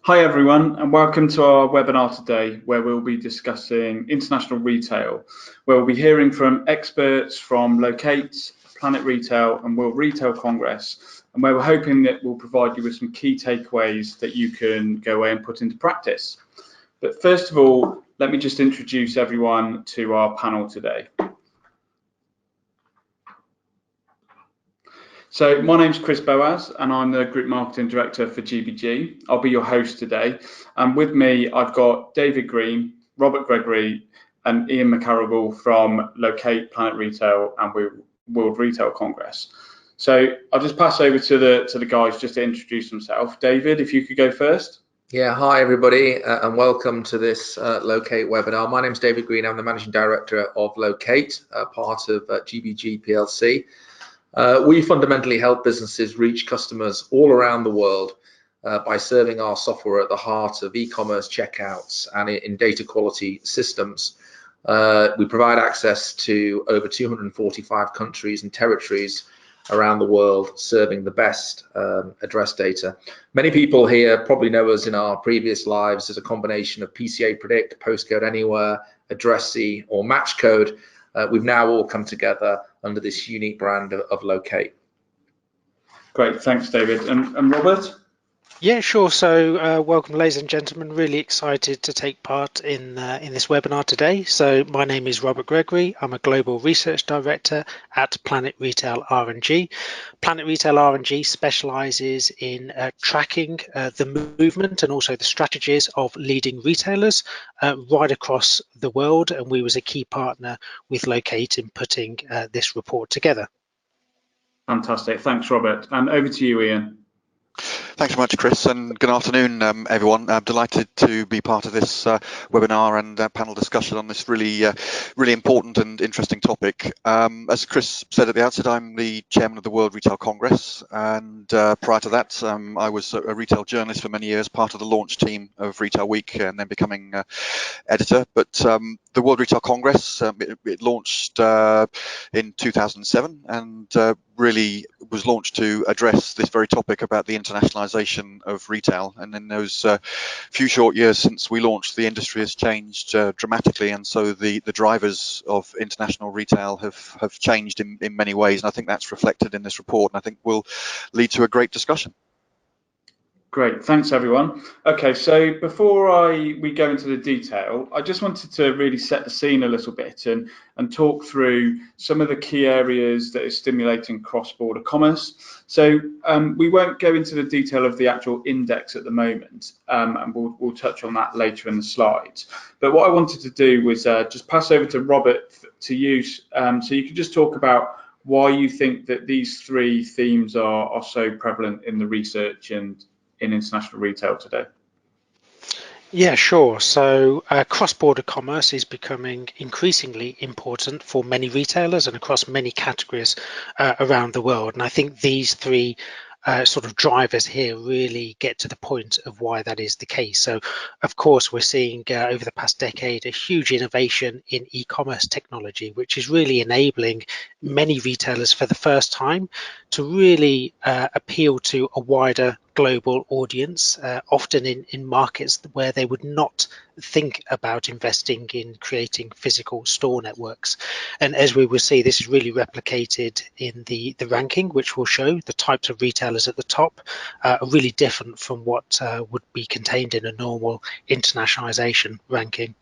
Hi everyone, and welcome to our webinar today, where we'll be discussing international retail, where we'll be hearing from experts from Loqate, Planet Retail and World Retail Congress, and where we're hoping that we'll provide you with some key takeaways that you can go away and put into practice. But first of all, let me just introduce everyone to our panel today. So my name's Chris Boaz and I'm the Group Marketing Director for GBG. I'll be your host today. And with me, I've got David Green, Robert Gregory and Ian McCarrigal from Loqate, Planet Retail and World Retail Congress. So I'll just pass over to the guys just to introduce themselves. David, if you could go first. Yeah, hi everybody and welcome to this Loqate webinar. My name's David Green, I'm the Managing Director of Loqate, part of GBG PLC. We fundamentally help businesses reach customers all around the world by serving our software at the heart of e-commerce checkouts and in data quality systems. We provide access to over 245 countries and territories around the world, serving the best address data. Many people here probably know us in our previous lives as a combination of PCA Predict, Postcode Anywhere, Addressee or Match Code. We've now all come together under this unique brand of Loqate. Great, thanks David. And Robert? Yeah, sure. So welcome, ladies and gentlemen. Really excited to take part in this webinar today. So my name is Robert Gregory. I'm a Global Research Director at Planet Retail R&G. Planet Retail R&G specialises in tracking the movement and also the strategies of leading retailers right across the world. And we was a key partner with Loqate in putting this report together. Fantastic. Thanks, Robert. And over to you, Ian. Thanks very much, Chris, and good afternoon, everyone. I'm delighted to be part of this webinar and panel discussion on this really important and interesting topic. As Chris said at the outset, I'm the chairman of the World Retail Congress, and prior to that, I was a retail journalist for many years, part of the launch team of Retail Week, and then becoming editor. But the World Retail Congress, it launched in 2007, and really was launched to address this very topic about the internationalization of retail. And in those few short years since we launched, the industry has changed dramatically, and so the drivers of international retail have changed in many ways, and I think that's reflected in this report, and I think will lead to a great discussion. Great, thanks everyone. Okay, so before we go into the detail, I just wanted to really set the scene a little bit and talk through some of the key areas that are stimulating cross-border commerce. So we won't go into the detail of the actual index at the moment, and we'll touch on that later in the slides. But what I wanted to do was just pass over to Robert to you, so you can just talk about why you think that these three themes are so prevalent in the research and in international retail today. Yeah, sure. So cross-border commerce is becoming increasingly important for many retailers and across many categories around the world. And I think these three sort of drivers here really get to the point of why that is the case. So, of course, we're seeing over the past decade a huge innovation in e-commerce technology, which is really enabling many retailers for the first time to really appeal to a wider global audience, often in markets where they would not think about investing in creating physical store networks. And as we will see, this is really replicated in the ranking, which will show the types of retailers at the top are really different from what would be contained in a normal internationalization ranking.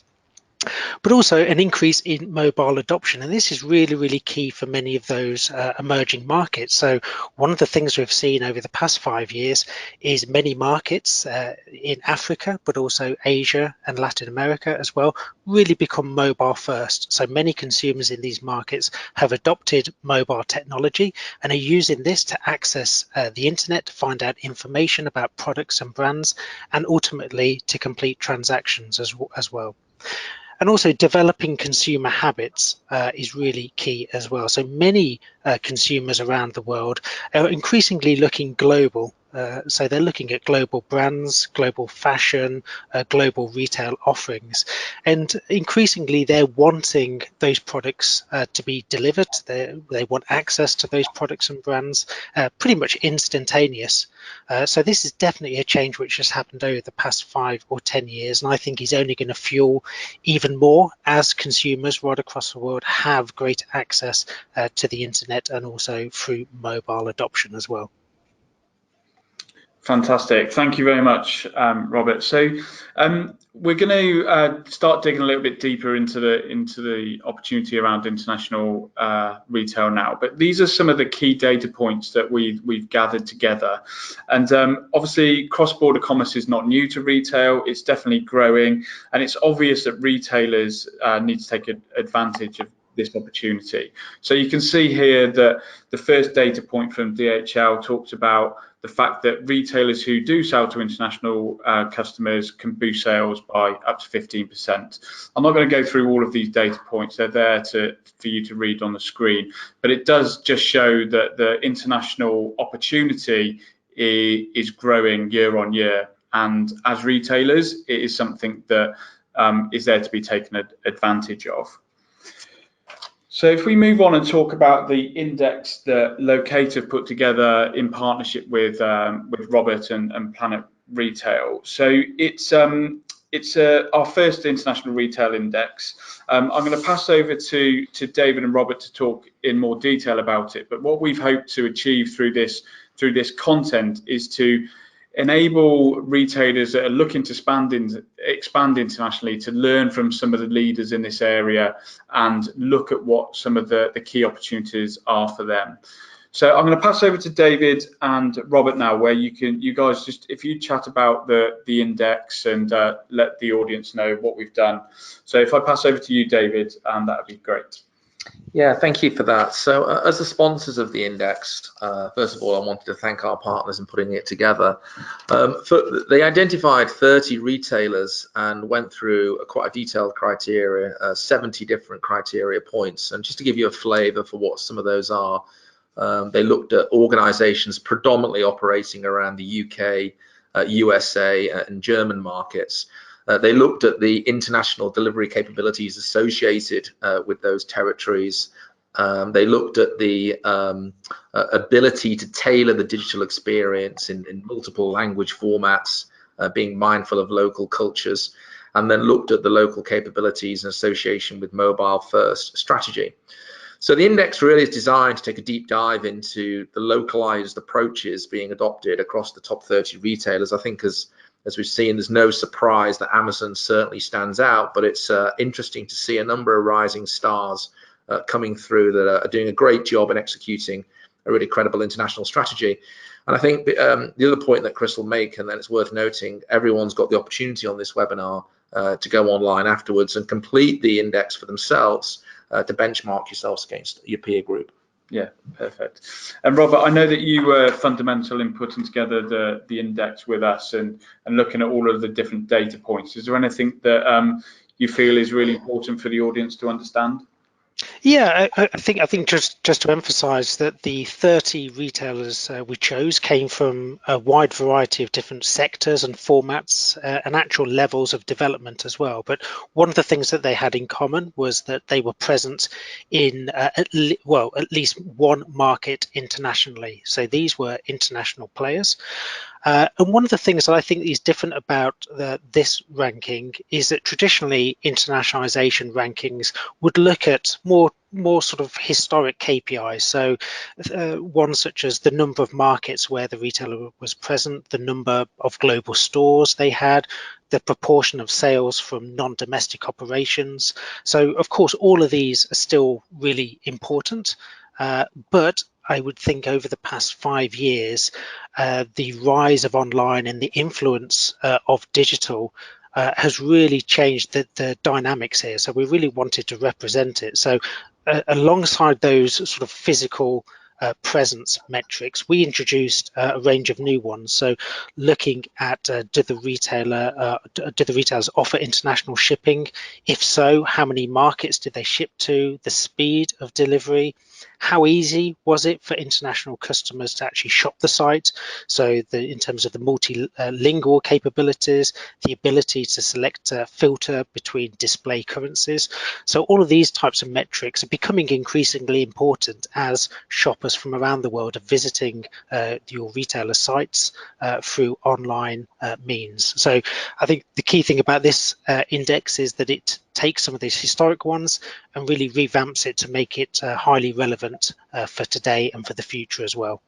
But also an increase in mobile adoption, and this is really key for many of those emerging markets. So one of the things we've seen over the past 5 years is many markets in Africa, but also Asia and Latin America as well, really become mobile first. So many consumers in these markets have adopted mobile technology and are using this to access the internet, to find out information about products and brands, and ultimately to complete transactions as well. And also developing consumer habits is really key as well. So many consumers around the world are increasingly looking global So they're looking at global brands, global fashion, global retail offerings, and increasingly they're wanting those products to be delivered. They want access to those products and brands pretty much instantaneous. So this is definitely a change which has happened over the past 5 or 10 years, and I think is only going to fuel even more as consumers right across the world have greater access to the internet and also through mobile adoption as well. Fantastic. Thank you very much, Robert. So we're going to start digging a little bit deeper into the opportunity around international retail now. But these are some of the key data points that we've gathered together. And obviously, cross-border commerce is not new to retail. It's definitely growing, and it's obvious that retailers need to take advantage of this opportunity. So you can see here that the first data point from DHL talks about the fact that retailers who do sell to international customers can boost sales by up to 15%. I'm not going to go through all of these data points. They're there for you to read on the screen, but it does just show that the international opportunity is growing year on year. And as retailers, it is something that is there to be taken advantage of. So if we move on and talk about the index that Loqate have put together in partnership with Robert and Planet Retail, so it's our first international retail index. I'm going to pass over to David and Robert to talk in more detail about it. But what we've hoped to achieve through this content is to enable retailers that are looking to expand internationally to learn from some of the leaders in this area and look at what some of the key opportunities are for them. So I'm going to pass over to David and Robert now, where you guys just, if you chat about the index and let the audience know what we've done. So if I pass over to you, David, that would be great. Yeah, thank you for that. So as the sponsors of the index, first of all, I wanted to thank our partners in putting it together. They identified 30 retailers and went through quite a detailed criteria, 70 different criteria points. And just to give you a flavor for what some of those are, they looked at organizations predominantly operating around the UK, USA and German markets. They looked at the international delivery capabilities associated with those territories. They looked at the ability to tailor the digital experience in multiple language formats, being mindful of local cultures, and then looked at the local capabilities in association with mobile first strategy. So the index really is designed to take a deep dive into the localized approaches being adopted across the top 30 retailers. I think as we've seen, there's no surprise that Amazon certainly stands out, but it's interesting to see a number of rising stars coming through that are doing a great job in executing a really credible international strategy. And I think the other point that Chris will make, and then it's worth noting, everyone's got the opportunity on this webinar to go online afterwards and complete the index for themselves to benchmark yourselves against your peer group. Yeah, perfect. And Robert, I know that you were fundamental in putting together the index with us and looking at all of the different data points. Is there anything that you feel is really important for the audience to understand? Yeah, I think just to emphasize that the 30 retailers we chose came from a wide variety of different sectors and formats and actual levels of development as well. But one of the things that they had in common was that they were present in at least one market internationally. So these were international players. And one of the things that I think is different about this ranking is that traditionally internationalization rankings would look at more sort of historic KPIs. So ones such as the number of markets where the retailer was present, the number of global stores they had, the proportion of sales from non-domestic operations. So of course, all of these are still really important, but I would think over the past 5 years, the rise of online and the influence of digital has really changed the dynamics here. So we really wanted to represent it. So alongside those sort of physical presence metrics, we introduced a range of new ones. So looking at do the retailers offer international shipping? If so, how many markets did they ship to? The speed of delivery, how easy was it for international customers to actually shop the site? So in terms of the multilingual capabilities, the ability to select a filter between display currencies. So all of these types of metrics are becoming increasingly important as shoppers from around the world are visiting your retailer sites through online means. So I think the key thing about this index is that it takes some of these historic ones and really revamps it to make it highly relevant for today and for the future as well.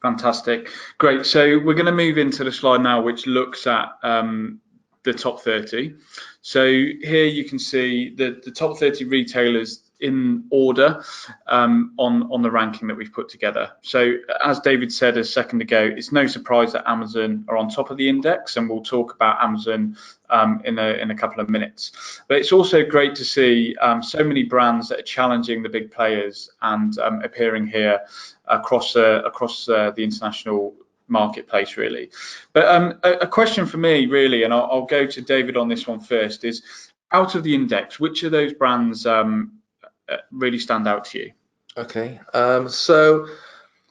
Fantastic. Great. So we're going to move into the slide now, which looks at the top 30. So here you can see the top 30 retailers in order on the ranking that we've put together. So as David said a second ago, it's no surprise that Amazon are on top of the index, and we'll talk about Amazon in a couple of minutes. But it's also great to see so many brands that are challenging the big players and appearing here across the international marketplace, really. But a question for me, really, and I'll go to David on this one first, is out of the index, which of those brands really stand out to you? Okay, so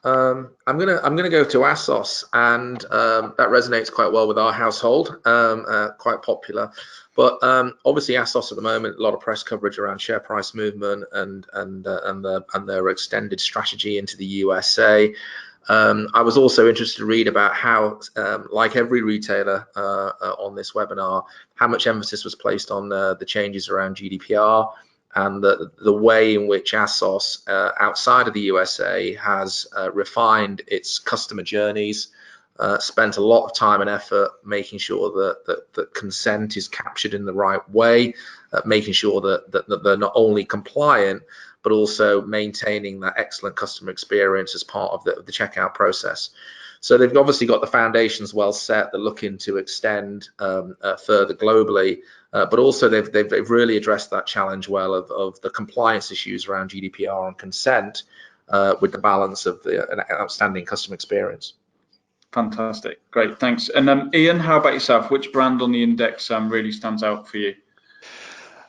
I'm gonna go to ASOS, and that resonates quite well with our household, quite popular. But obviously ASOS at the moment, a lot of press coverage around share price movement and their extended strategy into the USA. I was also interested to read about how, like every retailer on this webinar, how much emphasis was placed on the changes around GDPR, and the way in which ASOS outside of the USA has refined its customer journeys, spent a lot of time and effort making sure that consent is captured in the right way, making sure that they're not only compliant, but also maintaining that excellent customer experience as part of the checkout process. So they've obviously got the foundations well set. They're looking to extend further globally, but also they've really addressed that challenge well of the compliance issues around GDPR and consent with the balance of an outstanding customer experience. Fantastic, great, thanks. And Ian, how about yourself? Which brand on the index really stands out for you?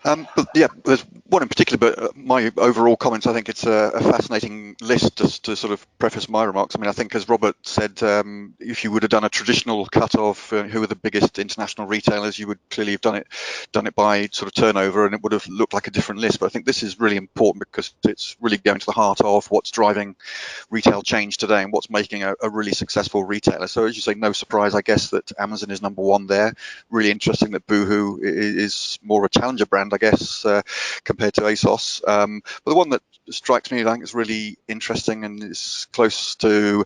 But yeah, there's one in particular, but my overall comments, I think it's a fascinating list, just to sort of preface my remarks. I mean, I think as Robert said, if you would have done a traditional cut of who are the biggest international retailers, you would clearly have done it by sort of turnover, and it would have looked like a different list. But I think this is really important because it's really going to the heart of what's driving retail change today and what's making a really successful retailer. So as you say, no surprise, I guess, that Amazon is number one there. Really interesting that Boohoo is more of a challenger brand, I guess, compared to ASOS. But the one that strikes me, I think, is really interesting and is close to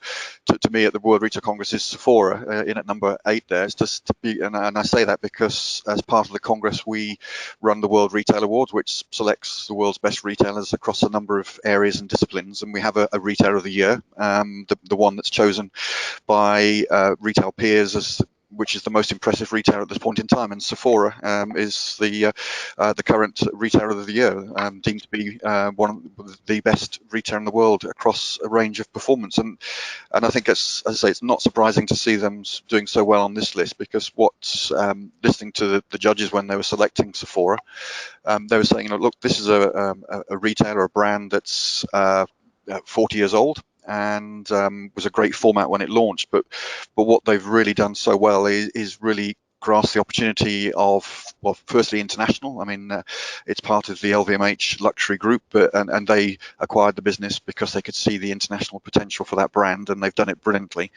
me at the World Retail Congress is Sephora, in at number 8 there. It's just to be, and I say that because as part of the Congress, we run the World Retail Awards, which selects the world's best retailers across a number of areas and disciplines. And we have a Retailer of the Year, the one that's chosen by retail peers as which is the most impressive retailer at this point in time, and Sephora is the current Retailer of the Year, deemed to be one of the best retailer in the world across a range of performance. And I think, as I say, it's not surprising to see them doing so well on this list, because listening to the judges when they were selecting Sephora, they were saying, look, this is a retailer, a brand that's 40 years old, and was a great format when it launched, but what they've really done so well is really grasp the opportunity of, well, firstly international. I mean, it's part of the LVMH luxury group, and they acquired the business because they could see the international potential for that brand, and they've done it brilliantly.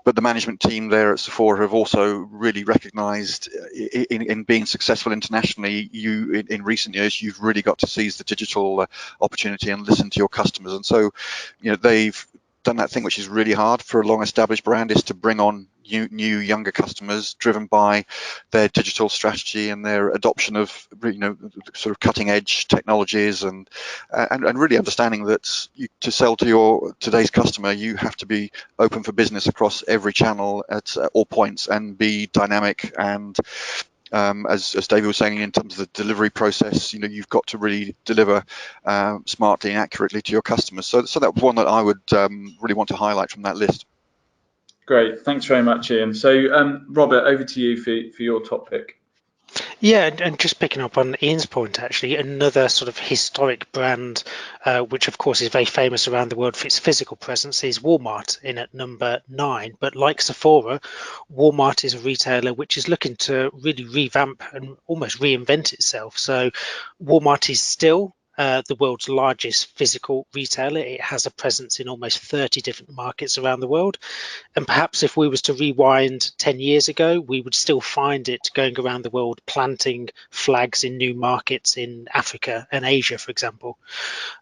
But the management team there at Sephora have also really recognised in being successful internationally, in recent years, you've really got to seize the digital opportunity and listen to your customers. And so, they've done that thing which is really hard for a long-established brand, is to bring on new younger customers driven by their digital strategy and their adoption of sort of cutting-edge technologies, and really understanding that to sell to today's customer, you have to be open for business across every channel at all points and be dynamic. And as David was saying, in terms of the delivery process, you've got to really deliver smartly and accurately to your customers. So that was one that I would really want to highlight from that list. Great, thanks very much, Ian. So Robert, over to you for your top pick. Yeah, and just picking up on Ian's point, actually, another sort of historic brand, which of course is very famous around the world for its physical presence, is Walmart in at number 9. But like Sephora, Walmart is a retailer which is looking to really revamp and almost reinvent itself. So Walmart is still the world's largest physical retailer. It has a presence in almost 30 different markets around the world. And perhaps if we was to rewind 10 years ago, we would still find it going around the world planting flags in new markets in Africa and Asia, for example.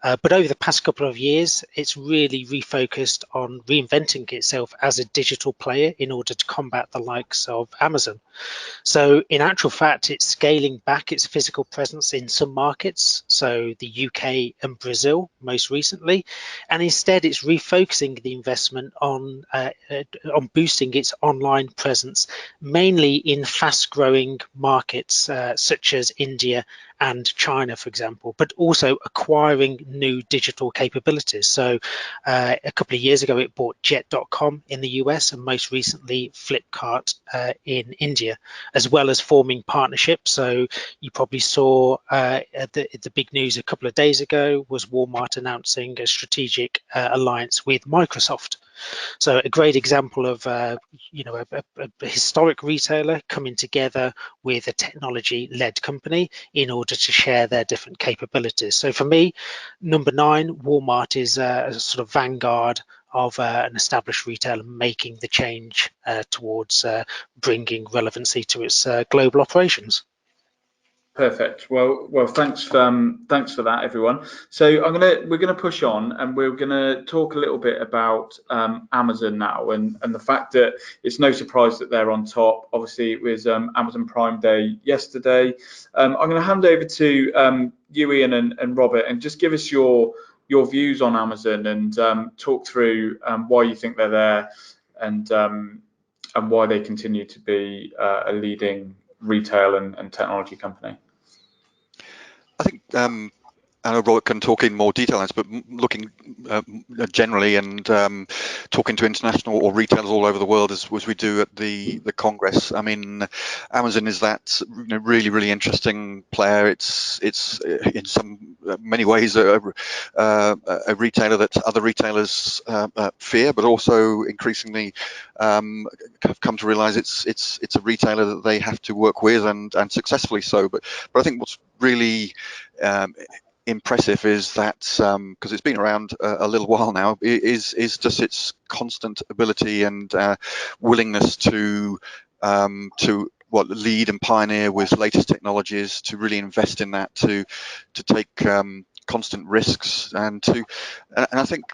But over the past couple of years, it's really refocused on reinventing itself as a digital player in order to combat the likes of Amazon. So in actual fact, it's scaling back its physical presence in some markets, so the UK and Brazil most recently, and instead it's refocusing the investment on boosting its online presence, mainly in fast-growing markets such as India and China, for example, but also acquiring new digital capabilities. So a couple of years ago, it bought Jet.com in the US and most recently Flipkart in India, as well as forming partnerships. So you probably saw the big news a couple of days ago was Walmart announcing a strategic alliance with Microsoft. So a great example of a historic retailer coming together with a technology-led company in order to share their different capabilities. So for me, number 9, Walmart is a sort of vanguard of an established retailer making the change towards bringing relevancy to its global operations. Perfect. Well, thanks for that, everyone. So we're gonna push on, and we're gonna talk a little bit about Amazon now, and the fact that it's no surprise that they're on top. Obviously, it was Amazon Prime Day yesterday. I'm gonna hand over to you, Ian, and Robert, and just give us your views on Amazon and talk through why you think they're there and why they continue to be a leading retail and technology company. I think I know Robert can talk in more detail on this, but looking generally and talking to international or retailers all over the world as we do at the Congress. I mean, Amazon is that really interesting player. It's in many ways a retailer that other retailers fear, but also increasingly have come to realize it's a retailer that they have to work with and successfully so. But I think what's really impressive is that because it's been around a little while now, is just its constant ability and willingness to lead and pioneer with latest technologies, to really invest in that, to take constant risks, and I think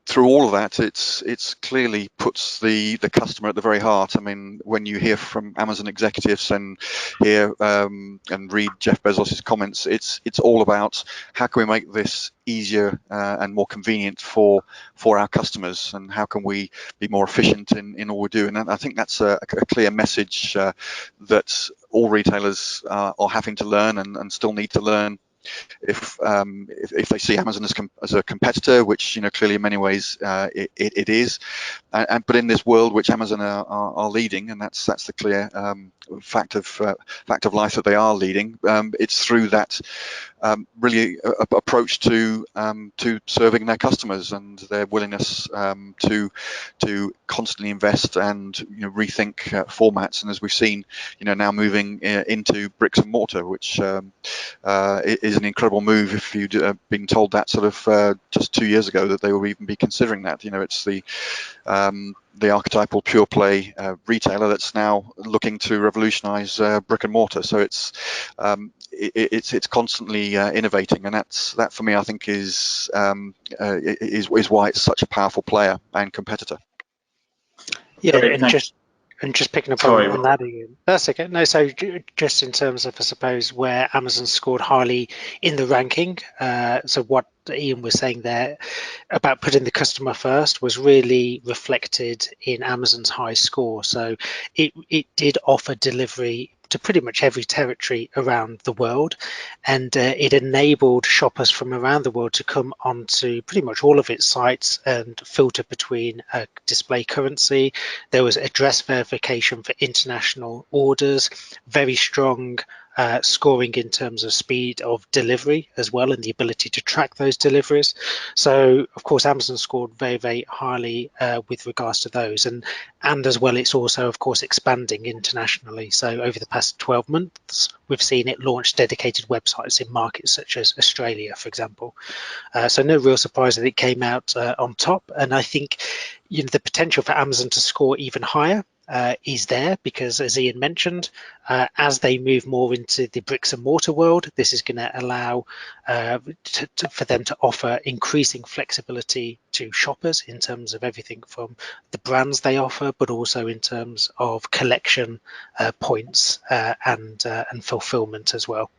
through all of that, it's clearly puts the customer at the very heart. I mean, when you hear from Amazon executives and hear and read Jeff Bezos's comments, it's all about how can we make this easier and more convenient for our customers, and how can we be more efficient in all we do. And I think that's a clear message that all retailers are having to learn and still need to learn. If they see Amazon as a competitor, which clearly in many ways it is, but in this world which Amazon are leading, and that's the clear fact of life that they are leading. It's through that really approach to serving their customers and their willingness to constantly invest and rethink formats. And as we've seen, now moving into bricks and mortar, which is an incredible move. If you'd been told that sort of just 2 years ago that they will even be considering that, it's the archetypal pure play retailer that's now looking to revolutionize brick and mortar. So it's constantly innovating, and that for me I think is why it's such a powerful player and competitor. Yeah, and just picking up on that, Ian. That's okay. No, so just in terms of, I suppose, where Amazon scored highly in the ranking, so what Ian was saying there about putting the customer first was really reflected in Amazon's high score. So it did offer delivery to pretty much every territory around the world, and it enabled shoppers from around the world to come onto pretty much all of its sites and filter between display currency. There was address verification for international orders, very strong scoring in terms of speed of delivery as well, and the ability to track those deliveries. So of course Amazon scored very, very highly with regards to those, and as well it's also of course expanding internationally. So over the past 12 months we've seen it launch dedicated websites in markets such as Australia, for example. So no real surprise that it came out on top, and I think the potential for Amazon to score even higher is there, because as Ian mentioned, as they move more into the bricks and mortar world, this is going to allow for them to offer increasing flexibility to shoppers in terms of everything from the brands they offer, but also in terms of collection points and fulfillment as well.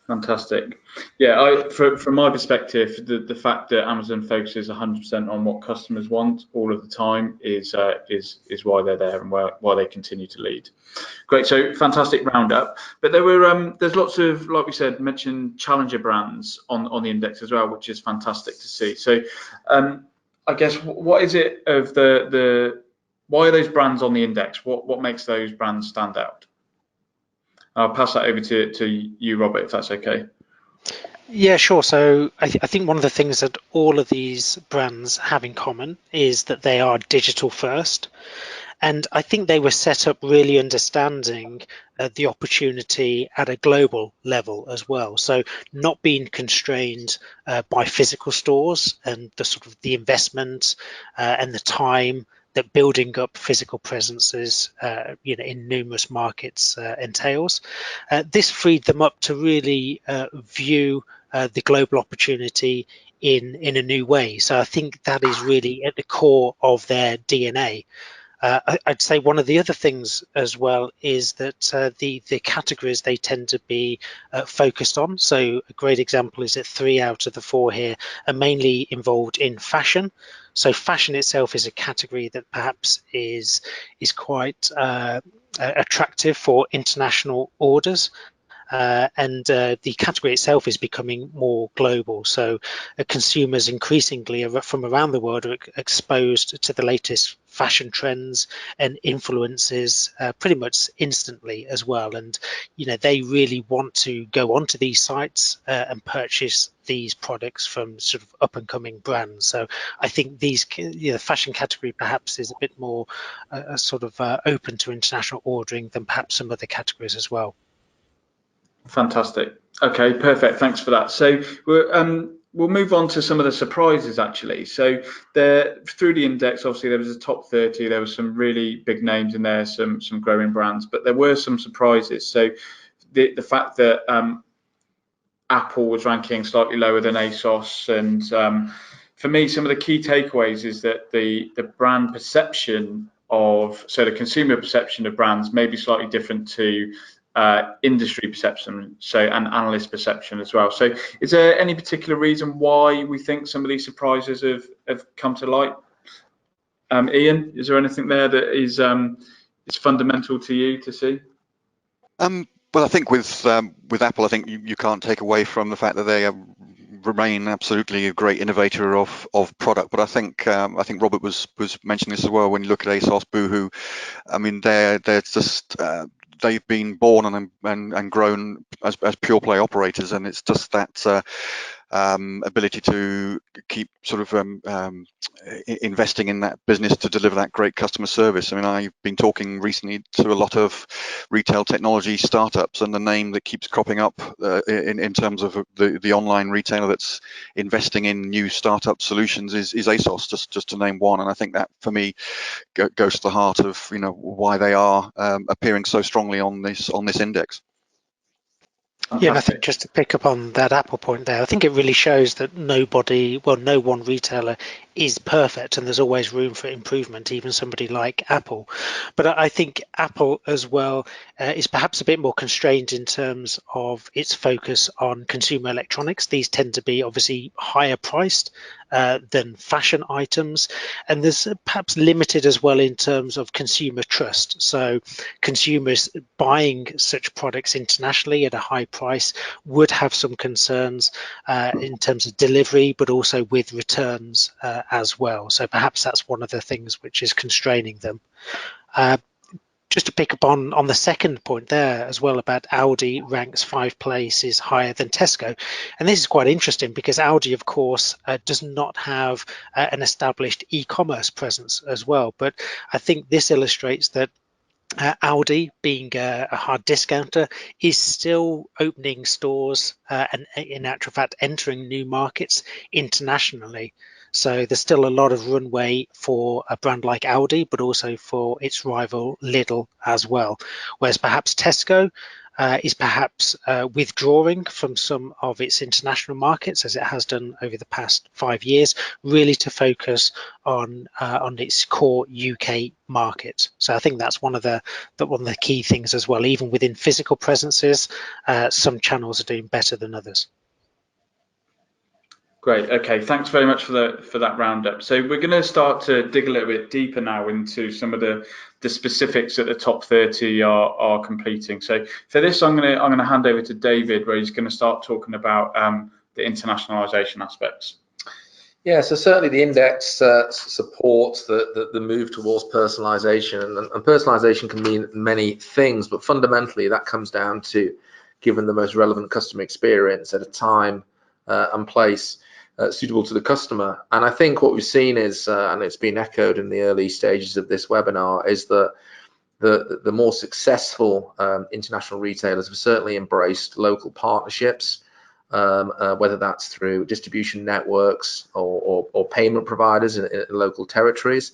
Fantastic. Yeah, from my perspective, the fact that Amazon focuses 100% on what customers want all of the time is why they're there and why they continue to lead. Great, so fantastic roundup. But there's lots of, like we said, mentioned challenger brands on the index as well, which is fantastic to see. So I guess what is it of why are those brands on the index? What makes those brands stand out? I'll pass that over to you, Robert, if that's okay. Yeah, sure. So I think one of the things that all of these brands have in common is that they are digital first. And I think they were set up really understanding the opportunity at a global level as well. So not being constrained by physical stores and the investment and the time that building up physical presences, in numerous markets entails. This freed them up to really view the global opportunity in a new way. So I think that is really at the core of their DNA. I'd say one of the other things as well is that the categories they tend to be focused on. So a great example is that 3 out of the 4 here are mainly involved in fashion. So fashion itself is a category that perhaps is quite attractive for international orders. And the category itself is becoming more global. So consumers increasingly from around the world are exposed to the latest fashion trends and influences pretty much instantly as well. And they really want to go onto these sites and purchase these products from sort of up and coming brands. So I think the fashion category perhaps is a bit more open to international ordering than perhaps some other categories as well. Fantastic. Okay, perfect. Thanks for that. So we'll move on to some of the surprises actually. So through the index, obviously there was a top 30. There were some really big names in there, some growing brands, but there were some surprises. So the fact that Apple was ranking slightly lower than ASOS, and for me, some of the key takeaways is that the brand perception the consumer perception of brands may be slightly different to industry perception, and analyst perception as well. So is there any particular reason why we think some of these surprises have come to light? Ian, is there anything there that is fundamental to you to see? Well, I think with Apple, I think you can't take away from the fact that they remain absolutely a great innovator of product. But I think Robert was mentioning this as well. When you look at ASOS, Boohoo, I mean they're just they've been born and grown as pure play operators, and it's just that ability to keep sort of investing in that business to deliver that great customer service. I mean, I've been talking recently to a lot of retail technology startups, and the name that keeps cropping up in terms of the online retailer that's investing in new startup solutions is ASOS, just to name one. And I think that for me goes to the heart of why they are appearing so strongly on this index. Yeah, and I think just to pick up on that Apple point there, I think it really shows that no one retailer is perfect, and there's always room for improvement, even somebody like Apple. But I think Apple as well is perhaps a bit more constrained in terms of its focus on consumer electronics. These tend to be obviously higher priced than fashion items, and there's perhaps limited as well in terms of consumer trust. So consumers buying such products internationally at a high price would have some concerns in terms of delivery, but also with returns as well. So perhaps that's one of the things which is constraining them. just to pick up on the second point there as well about Aldi ranks 5 places higher than Tesco. And this is quite interesting because Aldi, of course, does not have an established e-commerce presence as well. But I think this illustrates that Aldi, being a hard discounter, is still opening stores and in actual fact entering new markets internationally. So there's still a lot of runway for a brand like Aldi, but also for its rival Lidl as well. Whereas perhaps Tesco is perhaps withdrawing from some of its international markets, as it has done over the past 5 years, really to focus on its core UK market. So I think that's one of the key things as well. Even within physical presences, some channels are doing better than others. Great. Okay. Thanks very much for that roundup. So we're going to start to dig a little bit deeper now into some of the specifics that the top 30 are completing. So for this, I'm going to hand over to David, where he's going to start talking about the internationalization aspects. Yeah, so certainly the index supports the move towards personalization, and personalization can mean many things, but fundamentally that comes down to giving the most relevant customer experience at a time and place suitable to the customer. And I think what we've seen is, and it's been echoed in the early stages of this webinar, is that the more successful international retailers have certainly embraced local partnerships, whether that's through distribution networks or payment providers in local territories.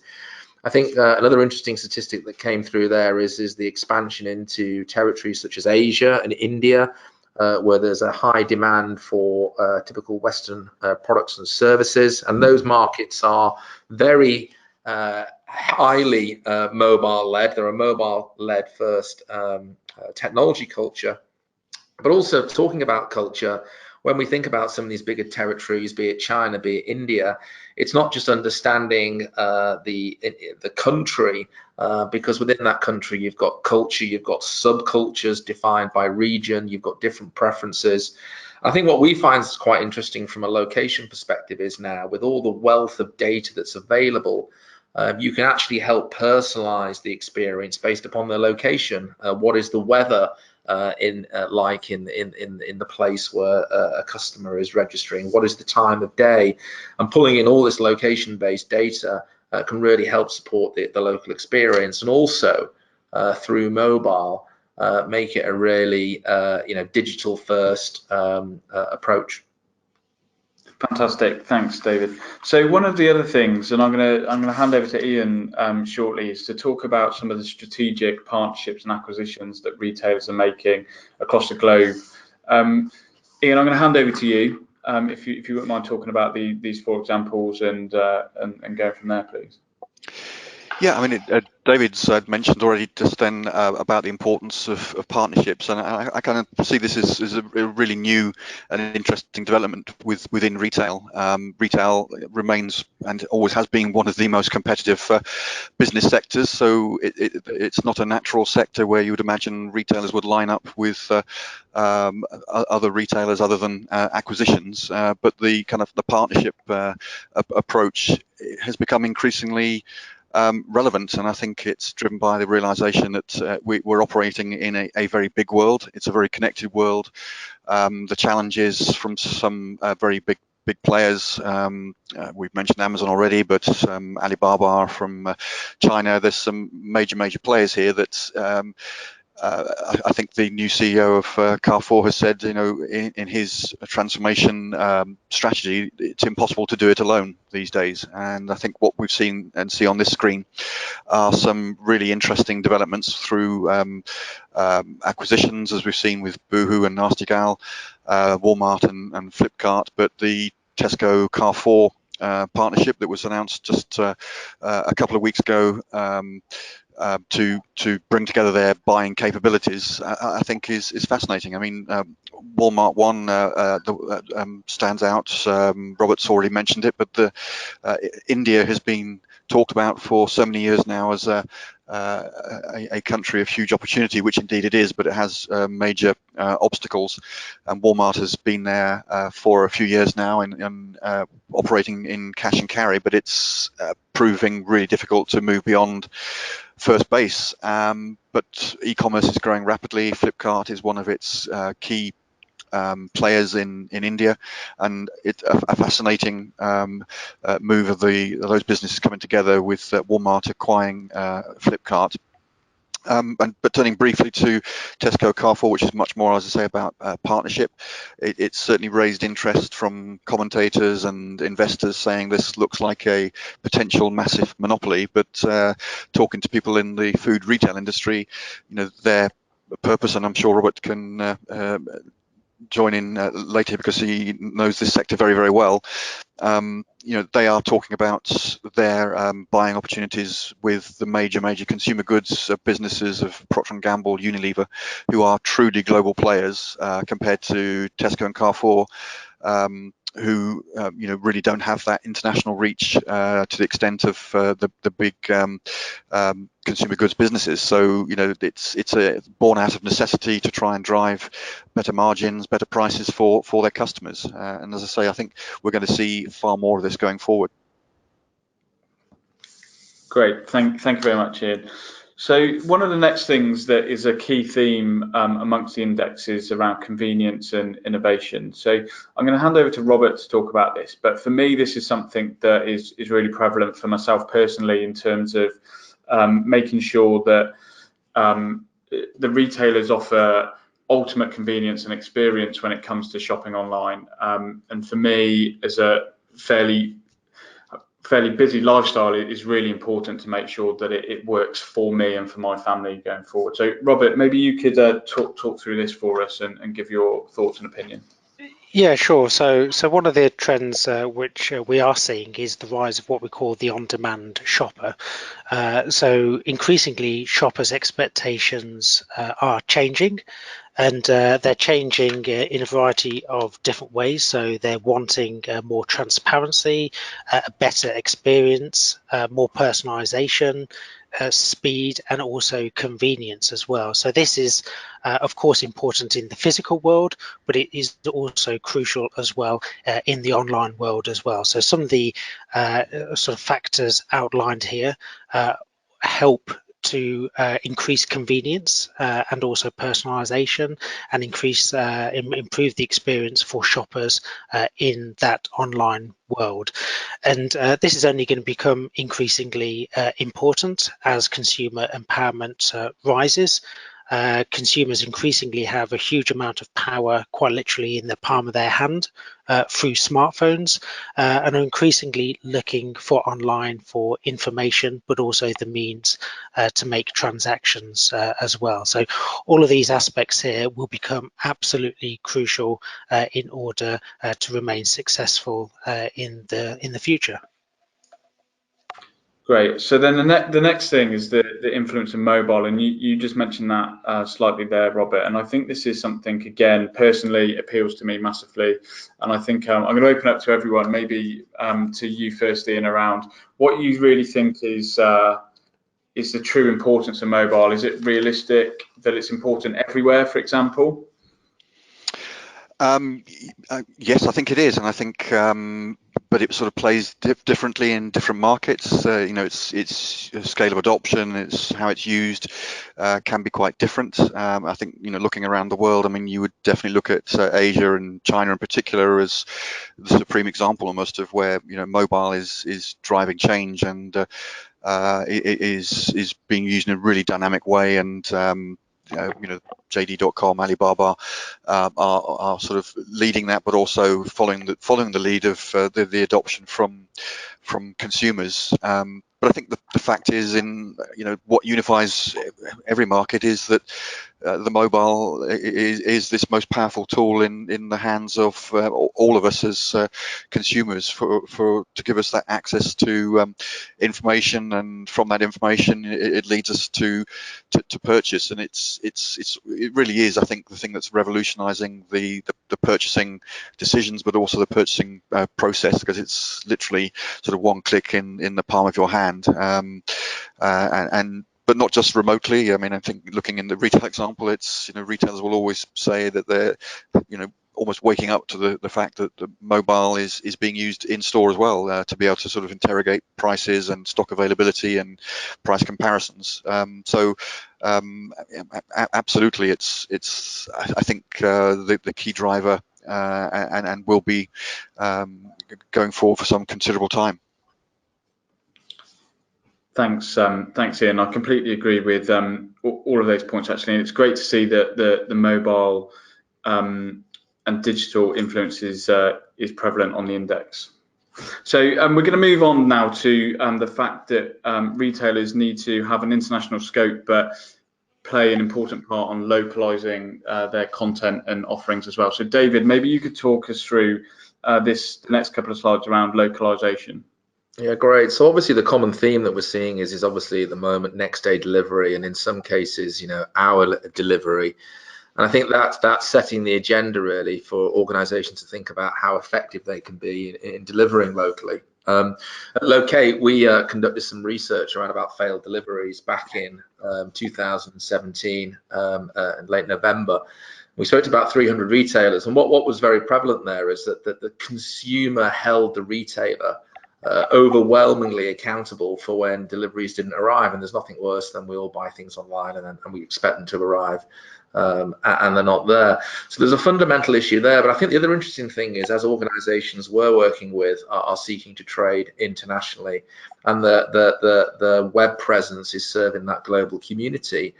I think another interesting statistic that came through there is the expansion into territories such as Asia and India, where there's a high demand for typical Western products and services, and those markets are very highly mobile-led. They're a mobile-led first technology culture. But also, talking about culture, when we think about some of these bigger territories, be it China, be it India, it's not just understanding the country, because within that country you've got culture, you've got subcultures defined by region, you've got different preferences. I think what we find is quite interesting from a location perspective is now, with all the wealth of data that's available, you can actually help personalize the experience based upon the location. What is the weather in the place where a customer is registering? What is the time of day? And pulling in all this location-based data can really help support the local experience, and also through mobile make it a really digital-first approach. Fantastic, thanks, David. So one of the other things, and I'm gonna hand over to Ian shortly, is to talk about some of the strategic partnerships and acquisitions that retailers are making across the globe. Ian, I'm going to hand over to you if you wouldn't mind talking about these 4 examples and going from there, please. Yeah, I mean, David's mentioned already just then about the importance of partnerships, and I kind of see this as a really new and interesting development within retail. Retail remains and always has been one of the most competitive business sectors, so it's not a natural sector where you would imagine retailers would line up with other retailers other than acquisitions, but the kind of the partnership approach has become increasingly relevant, and I think it's driven by the realization that we're operating in a very big world. It's a very connected world. The challenges from some very big players, we've mentioned Amazon already, but Alibaba from China. There's some major players here that I think the new CEO of Carrefour has said, in his transformation strategy, it's impossible to do it alone these days. And I think what we've seen and see on this screen are some really interesting developments through acquisitions, as we've seen with Boohoo and Nasty Gal, Walmart and Flipkart, but the Tesco Carrefour partnership that was announced just a couple of weeks ago to bring together their buying capabilities, I think is fascinating. I mean, Walmart one stands out. Robert's already mentioned it, but India has been talked about for so many years now as a country of huge opportunity, which indeed it is, but it has major obstacles. And Walmart has been there for a few years now and operating in cash and carry, but it's proving really difficult to move beyond first base. But e-commerce is growing rapidly. Flipkart is one of its key players in India, and it's a fascinating move of those businesses coming together with Walmart acquiring Flipkart. But turning briefly to Tesco Carrefour, which is much more, as I say, about partnership, it's certainly raised interest from commentators and investors saying this looks like a potential massive monopoly. But talking to people in the food retail industry, their purpose, and I'm sure Robert can join in later because he knows this sector very, very well. They are talking about their buying opportunities with the major consumer goods businesses of Procter & Gamble, Unilever, who are truly global players compared to Tesco and Carrefour, who really don't have that international reach to the extent of the big consumer goods businesses. So it's born out of necessity to try and drive better margins, better prices for their customers. And as I say, I think we're going to see far more of this going forward. Great, thank you very much, Ian. So one of the next things that is a key theme amongst the index is around convenience and innovation. So I'm going to hand over to Robert to talk about this, but for me this is something that is really prevalent for myself personally in terms of making sure that the retailers offer ultimate convenience and experience when it comes to shopping online. And for me, as a fairly busy lifestyle, it is really important to make sure that it works for me and for my family going forward. So Robert, maybe you could talk through this for us and give your thoughts and opinion. Yeah, sure. So one of the trends which we are seeing is the rise of what we call the on-demand shopper. So increasingly, shoppers' expectations are changing, and they're changing in a variety of different ways. So they're wanting more transparency, a better experience, more personalization, speed, and also convenience as well. So this is of course important in the physical world, but it is also crucial as well in the online world as well. So some of the sort of factors outlined here help to increase convenience and also personalization, and improve the experience for shoppers in that online world. And this is only going to become increasingly important as consumer empowerment rises. Consumers increasingly have a huge amount of power, quite literally in the palm of their hand, through smartphones, and are increasingly looking for online for information, but also the means to make transactions as well. So all of these aspects here will become absolutely crucial in order to remain successful in the future. Great. So then the next thing is the influence of mobile, and you just mentioned that slightly there, Robert. And I think this is something, again, personally appeals to me massively. And I think I'm going to open up to everyone, maybe to you first, Ian, around what you really think is the true importance of mobile. Is it realistic that it's important everywhere, for example? Yes, I think it is, and I think, but it sort of plays differently in different markets. Its scale of adoption, it's how it's used, can be quite different. I think, looking around the world, I mean, you would definitely look at Asia and China in particular as the supreme example almost of where mobile is driving change, and it is being used in a really dynamic way, and JD.com, Alibaba are sort of leading that, but also following the lead of the adoption from consumers. But I think the fact is, in what unifies every market is that the mobile is this most powerful tool in the hands of all of us as consumers to give us that access to information, and from that information it leads us to purchase. And it really is, I think, the thing that's revolutionizing the purchasing decisions, but also the purchasing process, because it's literally sort of one click in the palm of your hand. But not just remotely. I mean, I think looking in the retail example, it's retailers will always say that they're almost waking up to the fact that the mobile is being used in store as well, to be able to sort of interrogate prices and stock availability and price comparisons. Absolutely, it's I think the key driver, and will be going forward for some considerable time. Thanks, Ian. I completely agree with all of those points, actually. And it's great to see that the mobile and digital influence is prevalent on the index. So we're going to move on now to the fact that retailers need to have an international scope, but play an important part on localizing their content and offerings as well. So David, maybe you could talk us through the next couple of slides around localization. Yeah, great. So obviously the common theme that we're seeing is obviously at the moment next day delivery, and in some cases, hour delivery. And I think that's setting the agenda really for organizations to think about how effective they can be in delivering locally. At Loqate, we conducted some research around about failed deliveries back in 2017, in late November. We spoke to about 300 retailers, and what was very prevalent there is that the consumer held the retailer overwhelmingly accountable for when deliveries didn't arrive. And there's nothing worse than we all buy things online and we expect them to arrive and they're not there. So there's a fundamental issue there. But I think the other interesting thing is, as organizations we're working with are seeking to trade internationally, and the web presence is serving that global community,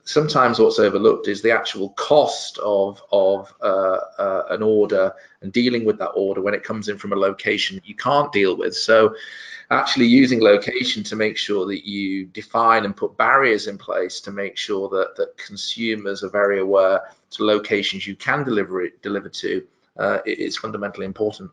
sometimes what's overlooked is the actual cost of an order and dealing with that order when it comes in from a location that you can't deal with. So actually using location to make sure that you define and put barriers in place to make sure that consumers are very aware to locations you can deliver to is fundamentally important.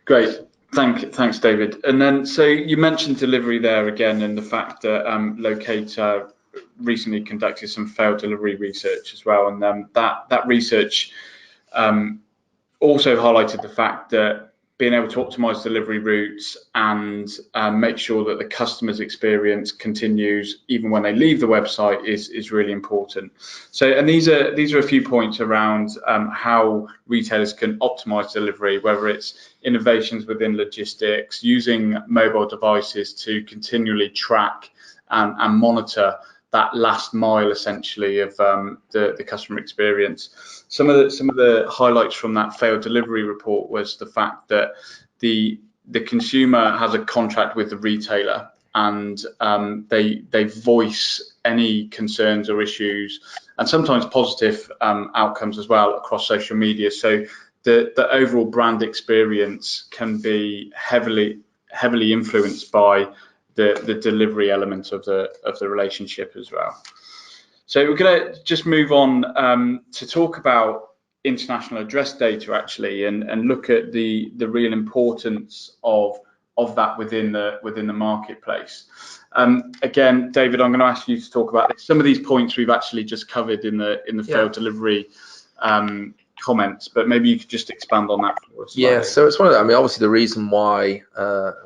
Great. Thanks, David. And then, so you mentioned delivery there again, and the fact that Loqate recently conducted some failed delivery research as well, and that research also highlighted the fact that being able to optimize delivery routes and make sure that the customer's experience continues even when they leave the website is really important. So, and these are a few points around how retailers can optimize delivery, whether it's innovations within logistics, using mobile devices to continually track and monitor that last mile, essentially, of the customer experience. Some of the highlights from that failed delivery report was the fact that the consumer has a contract with the retailer, and they voice any concerns or issues, and sometimes positive outcomes as well across social media. So the overall brand experience can be heavily influenced by the delivery element of the relationship as well. So we're going to just move on to talk about international address data, actually, and look at the real importance of that within the marketplace. Again, David, I'm going to ask you to talk about this. Some of these points we've actually just covered in the failed delivery comments, but maybe you could just expand on that for us. Yeah, so it's one of the, I mean, obviously the reason why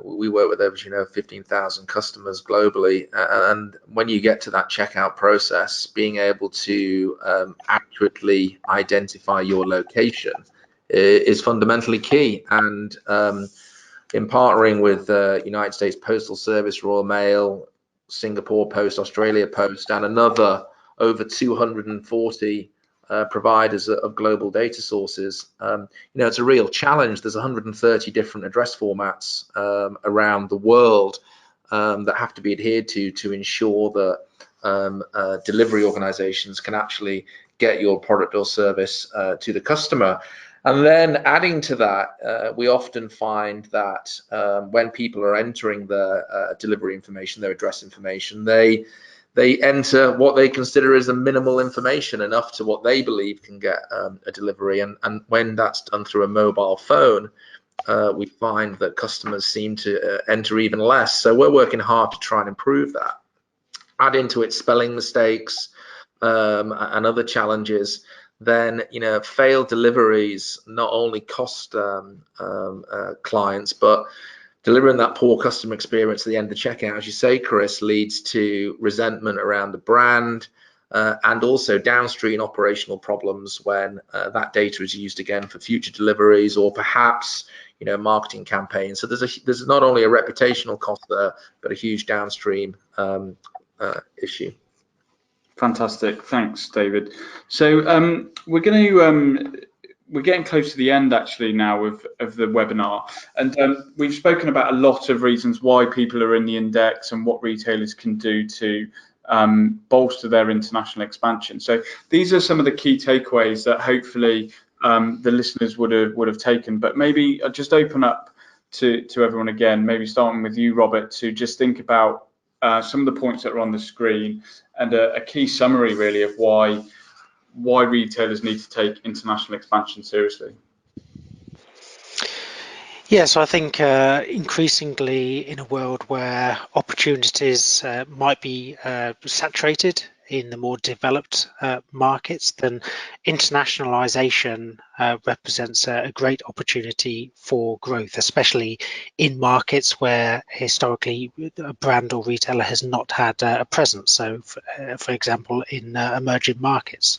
we work with over 15,000 customers globally, and when you get to that checkout process, being able to accurately identify your location is fundamentally key. And in partnering with United States Postal Service, Royal Mail, Singapore Post, Australia Post, and another over 240 providers of global data sources, it's a real challenge. There's 130 different address formats around the world that have to be adhered to ensure that delivery organizations can actually get your product or service to the customer. And then adding to that, we often find that when people are entering their delivery information, their address information, they enter what they consider as a minimal information, enough to what they believe can get a delivery. And when that's done through a mobile phone, we find that customers seem to enter even less. So we're working hard to try and improve that. Add into it spelling mistakes and other challenges, then failed deliveries not only cost clients, but delivering that poor customer experience at the end of the checkout, as you say, Chris, leads to resentment around the brand, and also downstream operational problems when that data is used again for future deliveries or perhaps marketing campaigns. So there's not only a reputational cost there, but a huge downstream issue. Fantastic, thanks, David. So we're getting close to the end actually now of the webinar, and we've spoken about a lot of reasons why people are in the index and what retailers can do to bolster their international expansion. So these are some of the key takeaways that hopefully the listeners would have taken. But maybe I'll just open up to everyone again, maybe starting with you, Robert, to just think about some of the points that are on the screen and a key summary really of why retailers need to take international expansion seriously. Yeah, so I think increasingly in a world where opportunities might be saturated in the more developed markets, then internationalization represents a great opportunity for growth, especially in markets where historically a brand or retailer has not had a presence. So, for example, in emerging markets.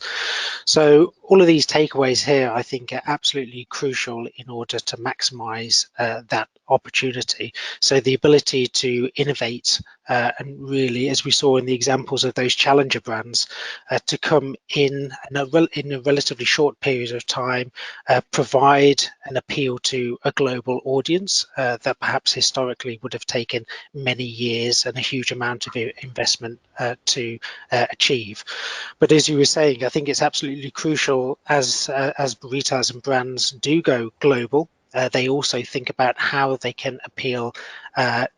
So all of these takeaways here, I think, are absolutely crucial in order to maximize that opportunity. So the ability to innovate and really, as we saw in the examples of those challenger brands, to come in a relatively short period of time, provide an appeal to a global audience that perhaps historically would have taken many years and a huge amount of investment to achieve. But as you were saying, I think it's absolutely crucial as retailers and brands do go global. They also think about how they can appeal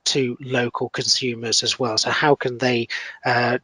to local consumers as well. So how can they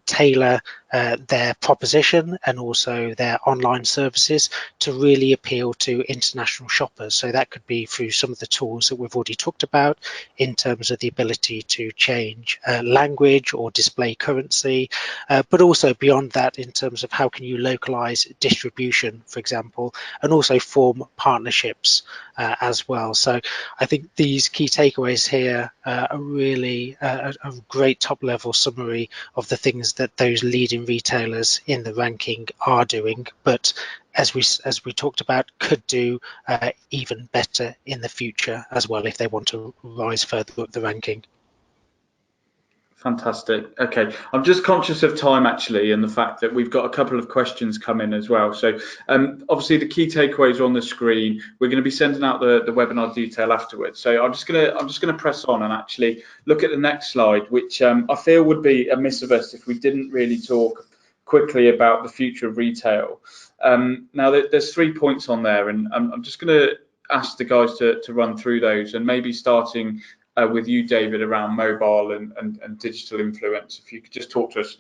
tailor their proposition and also their online services to really appeal to international shoppers? So that could be through some of the tools that we've already talked about in terms of the ability to change language or display currency, but also beyond that in terms of how can you localize distribution, for example, and also form partnerships as well. So I think these key takeaways here are really a great top level summary of the things that those leading retailers in the ranking are doing, but as we talked about, could do even better in the future as well if they want to rise further up the ranking. Fantastic. Okay, I'm just conscious of time actually, and the fact that we've got a couple of questions come in as well. So obviously the key takeaways are on the screen. We're going to be sending out the webinar detail afterwards. So I'm just gonna press on and actually look at the next slide, which I feel would be amiss of us if we didn't really talk quickly about the future of retail. Now there's 3 points on there, and I'm just going to ask the guys to run through those, and maybe starting with you, David, around mobile and digital influence. If you could just talk to us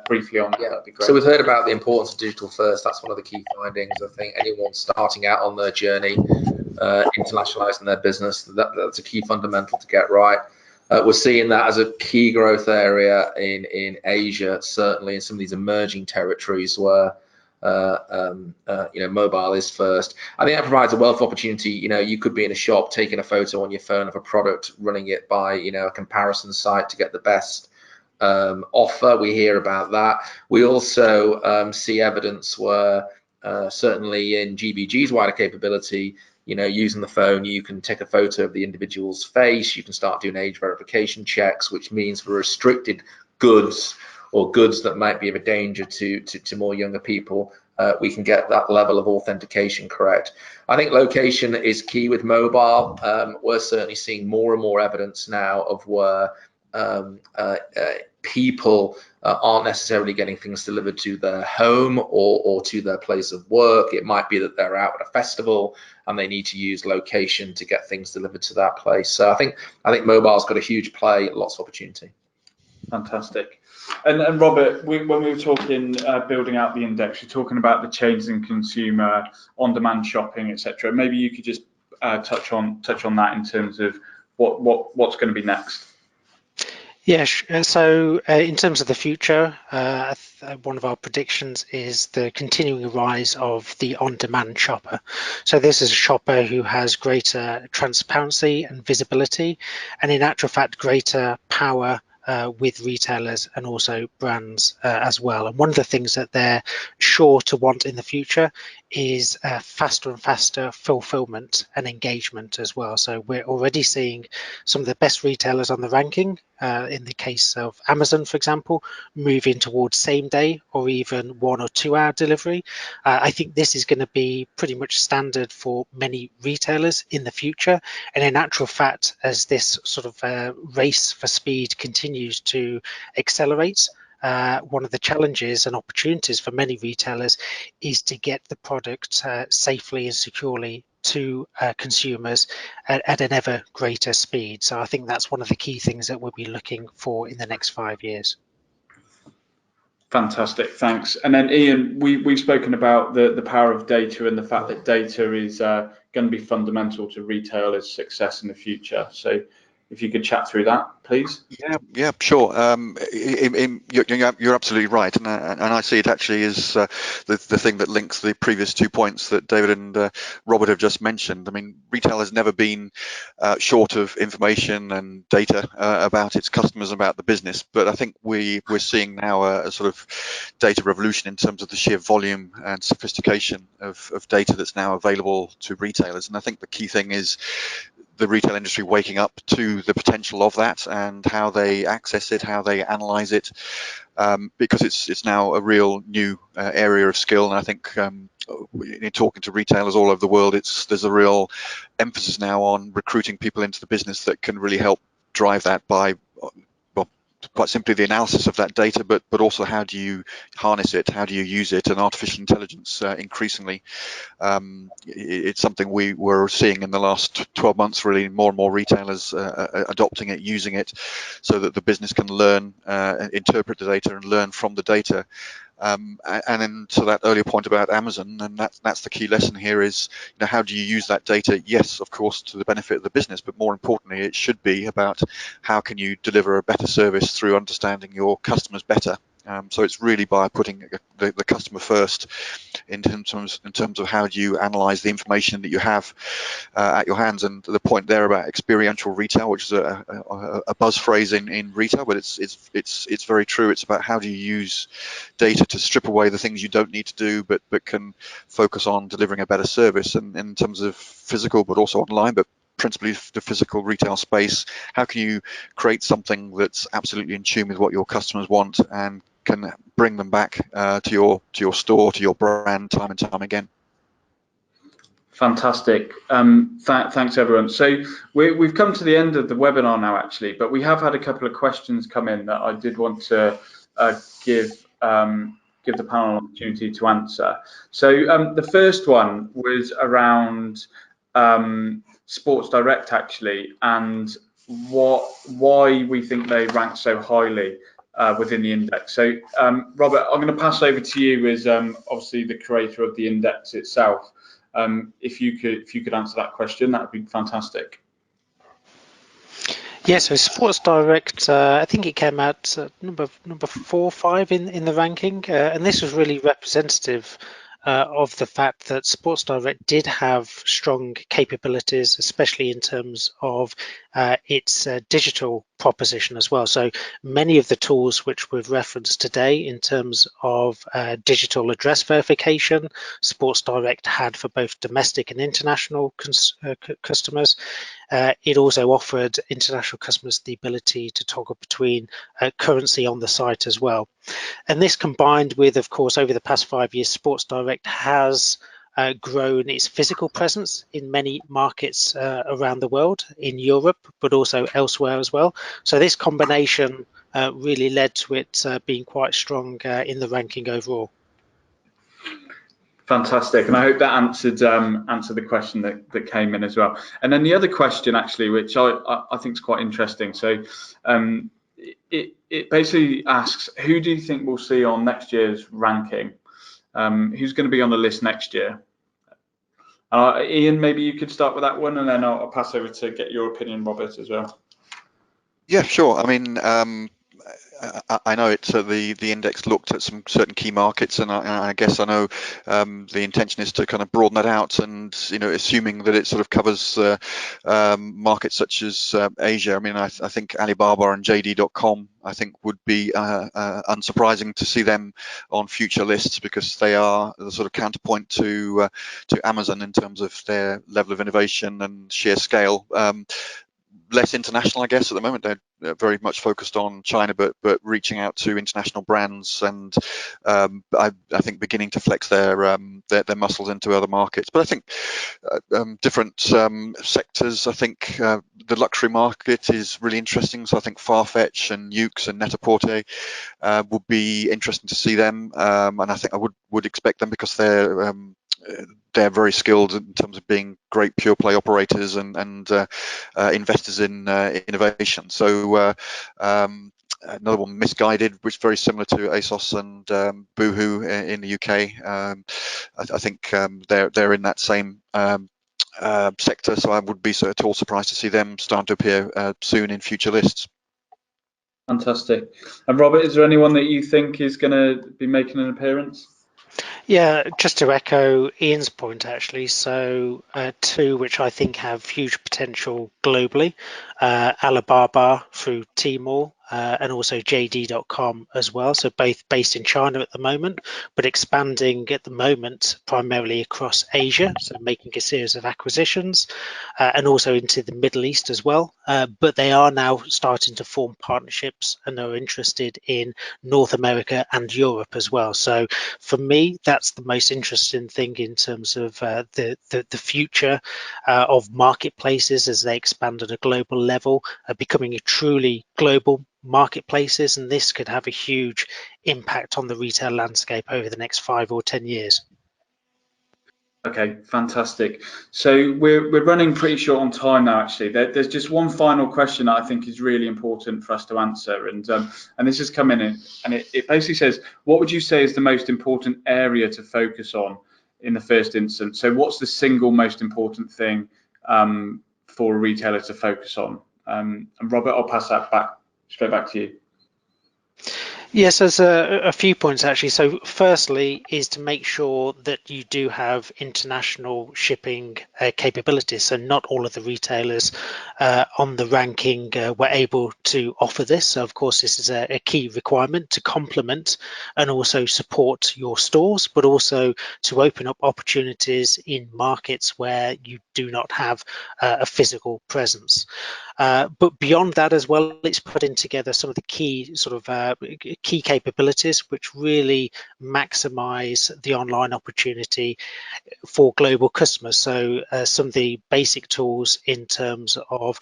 briefly on that, that'd be great. So we've heard about the importance of digital first. That's one of the key findings. I think anyone starting out on their journey, internationalizing their business, that's a key fundamental to get right. We're seeing that as a key growth area in Asia, certainly in some of these emerging territories where mobile is first. I think that provides a wealth of opportunity. You could be in a shop taking a photo on your phone of a product, running it by a comparison site to get the best offer. We hear about that. We also see evidence where certainly in GBG's wider capability, using the phone, you can take a photo of the individual's face. You can start doing age verification checks, which means for restricted goods or goods that might be of a danger to more younger people, we can get that level of authentication correct. I think location is key with mobile. We're certainly seeing more and more evidence now of where people aren't necessarily getting things delivered to their home or to their place of work. It might be that they're out at a festival and they need to use location to get things delivered to that place. So I think mobile's got a huge play, lots of opportunity. Fantastic. And Robert, when we were talking building out the index, you're talking about the changes in consumer on-demand shopping, etc. Maybe you could just touch on that in terms of what's going to be next. Yeah, so in terms of the future, one of our predictions is the continuing rise of the on-demand shopper. So this is a shopper who has greater transparency and visibility, and in actual fact, greater power with retailers and also brands as well. And one of the things that they're sure to want in the future is faster and faster fulfillment and engagement as well. So we're already seeing some of the best retailers on the ranking, in the case of Amazon, for example, moving towards same day or even 1 or 2 hour delivery. I think this is going to be pretty much standard for many retailers in the future. And in actual fact, as this sort of race for speed continues to accelerate, one of the challenges and opportunities for many retailers is to get the product safely and securely to consumers at an ever greater speed. So I think that's one of the key things that we'll be looking for in the next 5 years. Fantastic, thanks. And then Ian, we've spoken about the power of data and the fact that data is going to be fundamental to retailers' success in the future. So if you could chat through that, please. Yeah, sure. You're absolutely right, and I see it actually as the thing that links the previous 2 points that David and Robert have just mentioned. I mean, retail has never been short of information and data about its customers, about the business, but I think we're seeing now a sort of data revolution in terms of the sheer volume and sophistication of data that's now available to retailers. And I think the key thing is the retail industry waking up to the potential of that and how they access it, how they analyze it, because it's now a real new area of skill. And I think in talking to retailers all over the world, there's a real emphasis now on recruiting people into the business that can really help drive that by, well, quite simply the analysis of that data, but also how do you harness it, how do you use it, and artificial intelligence increasingly. It's something we were seeing in the last 12 months, really, more and more retailers adopting it, using it, so that the business can learn, interpret the data and learn from the data. And then to that earlier point about Amazon, and that's the key lesson here is, how do you use that data? Yes, of course, to the benefit of the business, but more importantly, it should be about how can you deliver a better service through understanding your customers better. So it's really by putting the customer first in terms of how do you analyze the information that you have at your hands. And the point there about experiential retail, which is a buzz phrase in retail, but it's very true. It's about how do you use data to strip away the things you don't need to do, but can focus on delivering a better service, and in terms of physical, but also online, but principally the physical retail space. How can you create something that's absolutely in tune with what your customers want and can bring them back to your store, to your brand, time and time again? Fantastic. Thanks, everyone. So we've come to the end of the webinar now, actually, but we have had a couple of questions come in that I did want to give the panel an opportunity to answer. So the first one was around Sports Direct, actually, and why we think they rank so highly within the index. So Robert, I'm going to pass over to you as obviously the creator of the index itself. If you could answer that question, that would be fantastic. Yeah, so Sports Direct, I think it came out number 4 or 5 in the ranking, and this was really representative of the fact that Sports Direct did have strong capabilities, especially in terms of its digital proposition as well. So many of the tools which we've referenced today in terms of digital address verification, Sports Direct had for both domestic and international customers. It also offered international customers the ability to toggle between currency on the site as well. And this combined with, of course, over the past 5 years, Sports Direct has grown its physical presence in many markets around the world, in Europe, but also elsewhere as well. So this combination really led to it being quite strong in the ranking overall. Fantastic, and I hope that answered the question that came in as well. And then the other question, actually, which I think is quite interesting. So it basically asks, who do you think we'll see on next year's ranking? Who's going to be on the list next year? Ian, maybe you could start with that one, and then I'll pass over to get your opinion, Robert, as well. Yeah, sure. I mean, I know it's the index looked at some certain key markets, and I guess I know the intention is to kind of broaden that out, and assuming that it sort of covers markets such as Asia. I mean, I think Alibaba and JD.com I think would be unsurprising to see them on future lists, because they are the sort of counterpoint to Amazon in terms of their level of innovation and sheer scale. Less international, I guess, at the moment. They're very much focused on China, but reaching out to international brands, and I think beginning to flex their muscles into other markets. But I think different sectors. I think the luxury market is really interesting. So I think Farfetch and Yoox and Net-a-Porter would be interesting to see them, and I think I would expect them, because they're very skilled in terms of being great pure play operators and investors in innovation. So another one, Misguided, which is very similar to ASOS and Boohoo in the UK. I think they're in that same sector, so I would be at all surprised to see them start to appear soon in future lists. Fantastic. And Robert, is there anyone that you think is going to be making an appearance? Yeah, just to echo Ian's point, actually. So two which I think have huge potential globally, Alibaba through Tmall, and also JD.com as well. So both based in China at the moment, but expanding at the moment primarily across Asia. So making a series of acquisitions, and also into the Middle East as well. But they are now starting to form partnerships and are interested in North America and Europe as well. So for me, that's the most interesting thing in terms of the future of marketplaces as they expand at a global level, becoming a truly global marketplaces, and this could have a huge impact on the retail landscape over the next 5 or 10 years. Okay, fantastic. So we're running pretty short on time now. Actually, there's just one final question that I think is really important for us to answer, and this has come in, and it basically says, what would you say is the most important area to focus on in the first instance? So what's the single most important thing for a retailer to focus on? And Robert, I'll pass that straight back to you. Yes, there's a few points actually. So firstly is to make sure that you do have international shipping capabilities. So not all of the retailers on the ranking were able to offer this. So of course, this is a key requirement to complement and also support your stores, but also to open up opportunities in markets where you do not have a physical presence. But beyond that as well, it's putting together some of the key key capabilities which really maximize the online opportunity for global customers. So some of the basic tools in terms of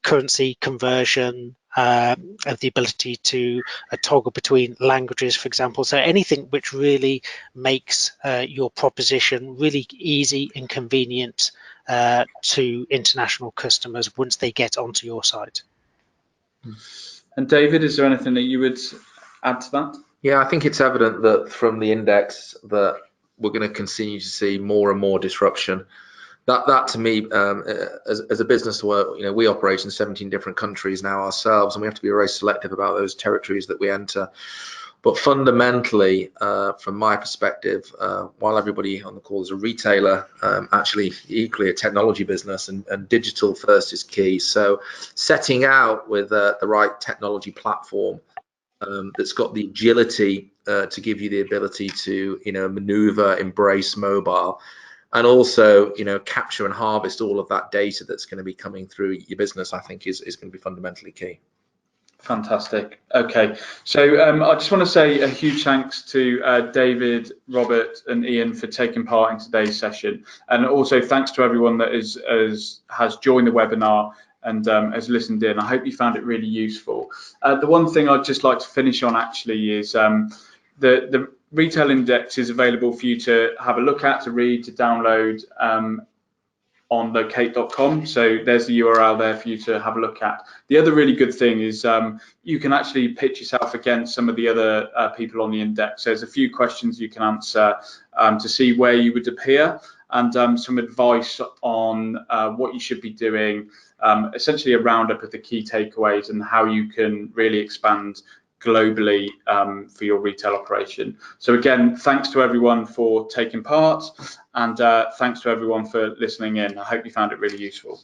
currency conversion, of the ability to toggle between languages, for example. So anything which really makes your proposition really easy and convenient to international customers once they get onto your site. And David, is there anything that you would add to that? Yeah, I think it's evident that from the index that we're going to continue to see more and more disruption. That to me, as a business where we operate in 17 different countries now ourselves, and we have to be very selective about those territories that we enter. But fundamentally, from my perspective, while everybody on the call is a retailer, actually equally a technology business, and digital first is key. So setting out with the right technology platform that's got the agility to give you the ability to maneuver, embrace mobile, and also capture and harvest all of that data that's going to be coming through your business, I think is going to be fundamentally key. Fantastic. Okay, so I just want to say a huge thanks to David, Robert, and Ian for taking part in today's session, and also thanks to everyone that has joined the webinar and has listened in. I hope you found it really useful. The one thing I'd just like to finish on actually is the Retail Index is available for you to have a look at, to read, to download on locate.com. So there's the URL there for you to have a look at. The other really good thing is you can actually pitch yourself against some of the other people on the index. There's a few questions you can answer to see where you would appear, and some advice on what you should be doing, essentially a roundup of the key takeaways and how you can really expand globally for your retail operation. So again, thanks to everyone for taking part, and thanks to everyone for listening in. I hope you found it really useful.